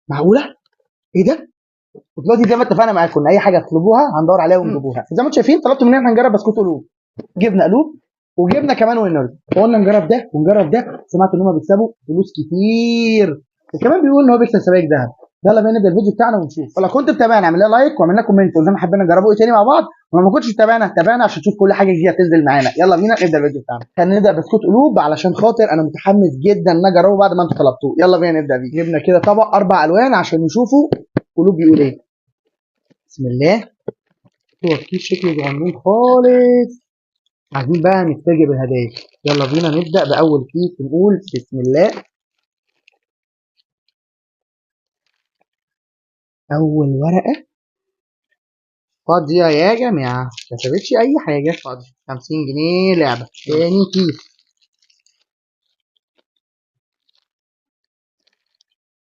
معقوله؟ ايه ده؟ ودلوقتي زي ما اتفقنا معاكم ان اي حاجه تطلبوها هندور عليها ونجيبوها. زي ما انتم شايفين طلبت مننا احنا نجرب بسكوت قلوب، جبنا قلوب وجبنا كمان وينرز، فقلنا نجرب ده ونجرب ده. سمعت ان هم بيكسبوا فلوس كتير، وكمان بيقول ان هو بيكسب سبائك ذهب. يلا بينا نبدا الفيديو بتاعنا ونشوف. ولو كنت متابعنا اعمل لنا لايك واعمل لنا كومنت وزي ما حبينا نجربه ايه تاني مع بعض، ولو ما كنتش تابعنا عشان تشوف كل حاجه جديده تنزل معانا. يلا بينا نبدا الفيديو بتاعنا. خلينا نبدا بسكوت قلوب علشان خاطر انا متحمس جدا ان اجربه بعد ما انتوا طلبتوه. يلا بينا نبدا بيه. جبنا كده طبق 4 الوان عشان نشوفوا قلوب بيقول ايه. بسم الله. هو كيس شكله صغنون خالص. عايزين بقى نتفاجئ بالهدايا. يلا بينا نبدأ بأول كيس ونقول بسم الله. أول ورقة فاضية يا جماعة، ما كتبتش أي حاجة. فاضية 50 جنيه لعبة. تاني كيس